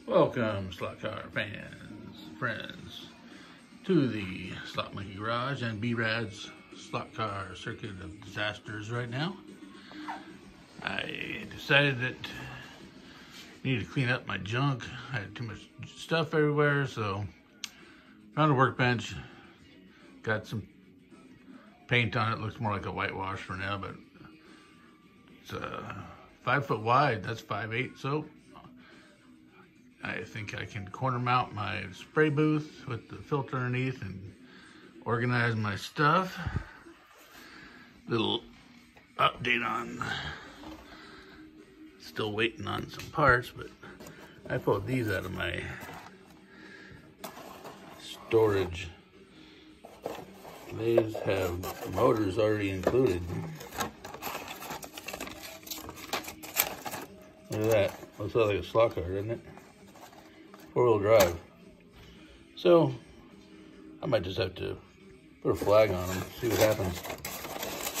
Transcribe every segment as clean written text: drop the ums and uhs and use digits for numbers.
Welcome, slot car fans, friends, to the Slot Monkey Garage and B-Rad's slot car circuit of disasters right now. I decided that I needed to clean up my junk. I had too much stuff everywhere, so found a workbench, got some paint on it. Looks more like a whitewash for now, but it's 5 foot wide, that's 5'8", so I think I can corner mount my spray booth with the filter underneath and organize my stuff. Little update on, still waiting on some parts, but I pulled these out of my storage. These have motors already included. Look at that, looks like a slot car, doesn't it? 4-wheel drive. So I might just have to put a flag on them, see what happens.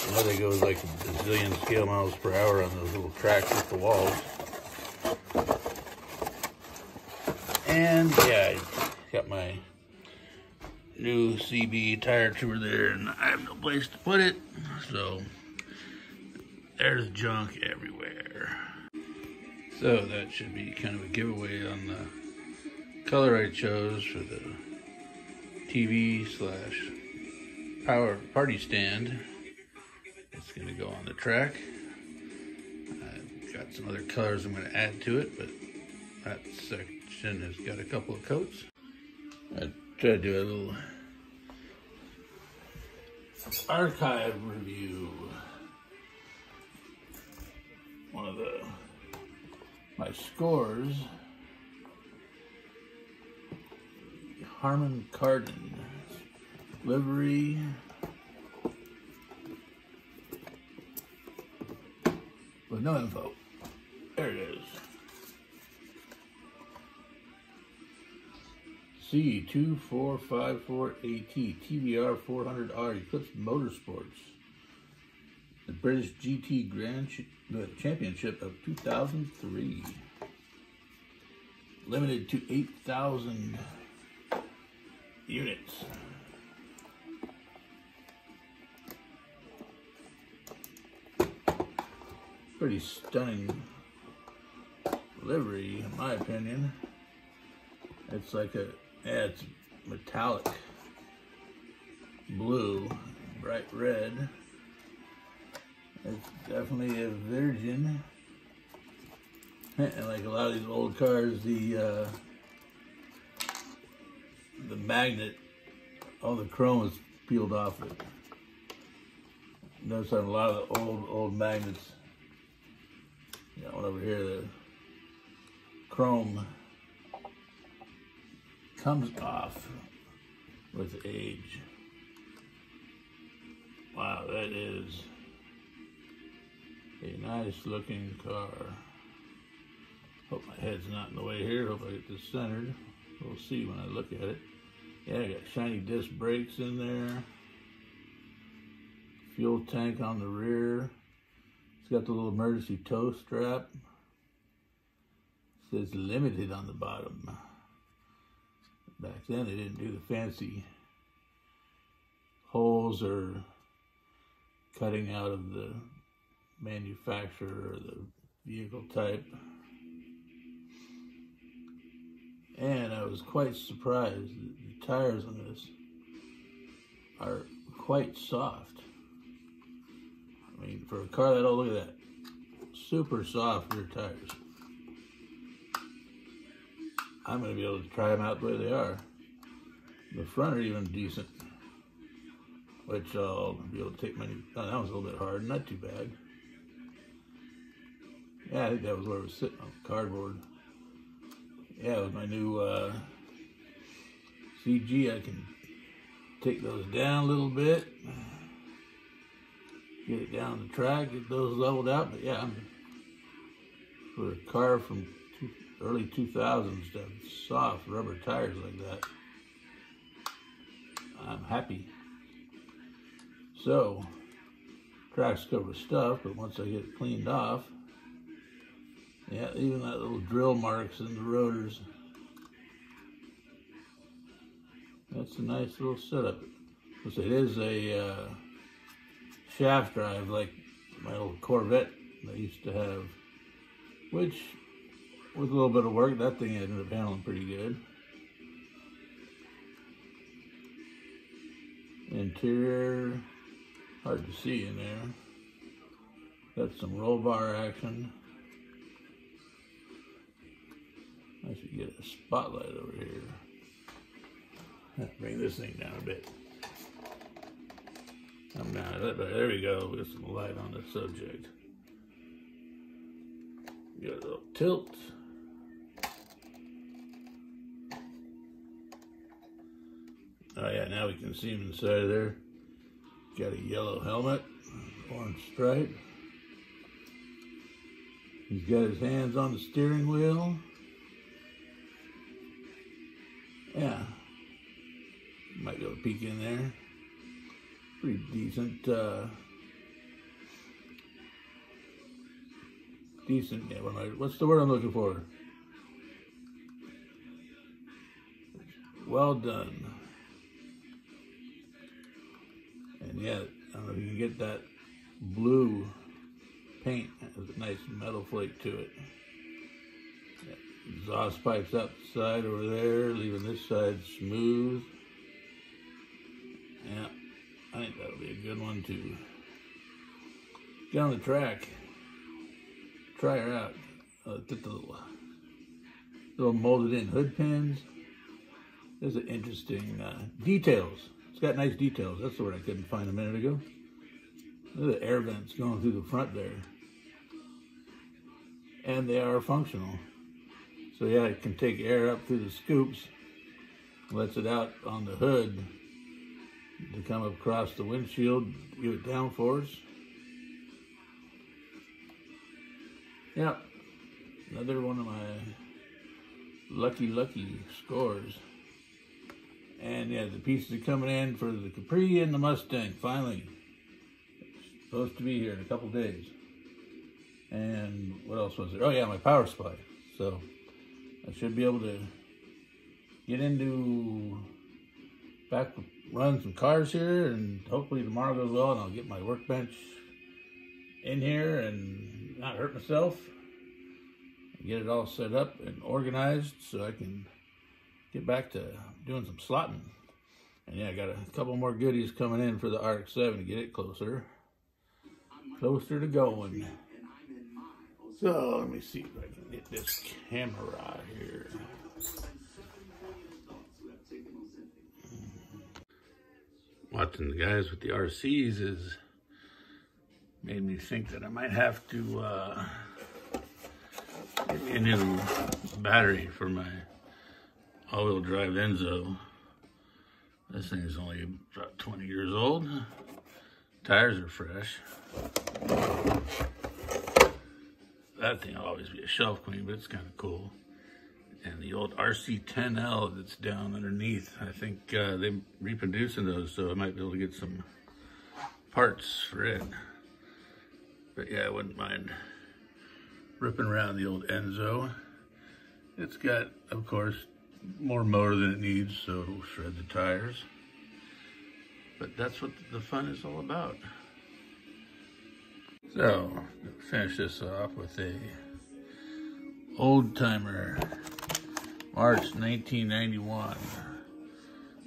I know they go like a bazillion scale miles per hour on those little tracks with the walls. And yeah, I got my new CB tire tour there, and I have no place to put it, so there's junk everywhere. So that should be kind of a giveaway on the color I chose for the TV / power party stand. It's going to go on the track. I've got some other colors I'm going to add to it, but that section has got a couple of coats. I tried to do a little archive review. One of my scores, Harman Kardon livery. With no info. There it is. C2454AT TBR 400R Eclipse Motorsports. The British GT Grand Championship of 2003. Limited to 8,000 units. Pretty stunning livery, in my opinion. It's like it's metallic blue, bright red. It's definitely a virgin. And like a lot of these old cars, the magnet, all the chrome is peeled off it. Notice on a lot of the old magnets. Got one over here, the chrome comes off with age. Wow, that is a nice looking car. Hope my head's not in the way here. Hope I get this centered. We'll see when I look at it. Yeah, I got shiny disc brakes in there. Fuel tank on the rear. It's got the little emergency tow strap. It says limited on the bottom. Back then they didn't do the fancy holes or cutting out of the manufacturer or the vehicle type. And I was quite surprised that the tires on this are quite soft. I mean, for a car that old, look at that. Super soft rear tires. I'm going to be able to try them out the way they are. The front are even decent, which I'll be able to take my new, oh, that was a little bit hard, not too bad. Yeah, I think that was where it was sitting on cardboard. Yeah, with my new CG, I can take those down a little bit. Get it down the track, get those leveled out. But yeah, for a car from early 2000s to have soft rubber tires like that, I'm happy. So, track's covered with stuff, but once I get it cleaned off, Yeah, even that little drill marks in the rotors. That's a nice little setup. It is a shaft drive like my old Corvette I used to have, which with a little bit of work, that thing ended up handling pretty good. Interior, hard to see in there. Got some roll bar action. I should get a spotlight over here. Bring this thing down a bit. I'm down. There we go. With some light on the subject. Got a little tilt. Oh yeah, now we can see him inside of there. Got a yellow helmet, orange stripe. He's got his hands on the steering wheel. Yeah, might go peek in there. Pretty decent, yeah, what's the word I'm looking for? Well done. And yeah, I don't know if you can get that blue paint. It has a nice metal flake to it. Yeah, exhaust pipes up the side over there, leaving this side smooth. Yeah, I think that'll be a good one to get on the track. Try her out. Get the little molded in hood pins. There's an interesting details. It's got nice details. That's the word I couldn't find a minute ago. Look at the air vents going through the front there. And they are functional. So yeah, it can take air up through the scoops, lets it out on the hood to come across the windshield, give it downforce. Yep, another one of my lucky scores. And yeah, the pieces are coming in for the Capri and the Mustang, finally. It's supposed to be here in a couple days. And what else was there? Oh yeah, my power supply. So I should be able to get into run some cars here, and hopefully tomorrow goes well and I'll get my workbench in here and not hurt myself. Get it all set up and organized so I can get back to doing some slotting. And yeah, I got a couple more goodies coming in for the RX-7 to get it closer to going. So let me see if I can get this camera here. Watching the guys with the RCs has made me think that I might have to get me a new battery for my all-wheel drive Enzo. This thing is only about 20 years old. Tires are fresh. That thing will always be a shelf queen, but it's kind of cool. And the old RC10L that's down underneath, I think they're reproducing those, so I might be able to get some parts for it. But yeah, I wouldn't mind ripping around the old Enzo. It's got, of course, more motor than it needs, so it'll shred the tires. But that's what the fun is all about. So, finish this off with a old-timer March 1991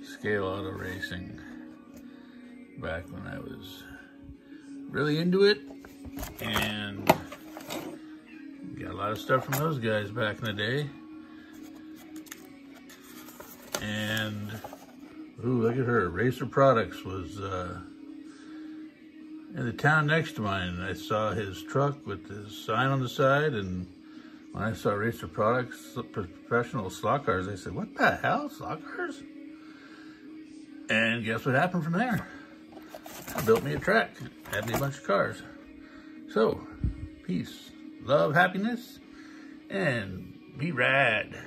Scale Auto Racing. Back when I was really into it, and got a lot of stuff from those guys back in the day. And ooh, look at her. Racer Products was in the town next to mine. I saw his truck with his sign on the side, and when I saw Racer Products professional slot cars, I said, what the hell, slot cars? And guess what happened from there? Built me a track, had me a bunch of cars. So, peace, love, happiness, and be rad.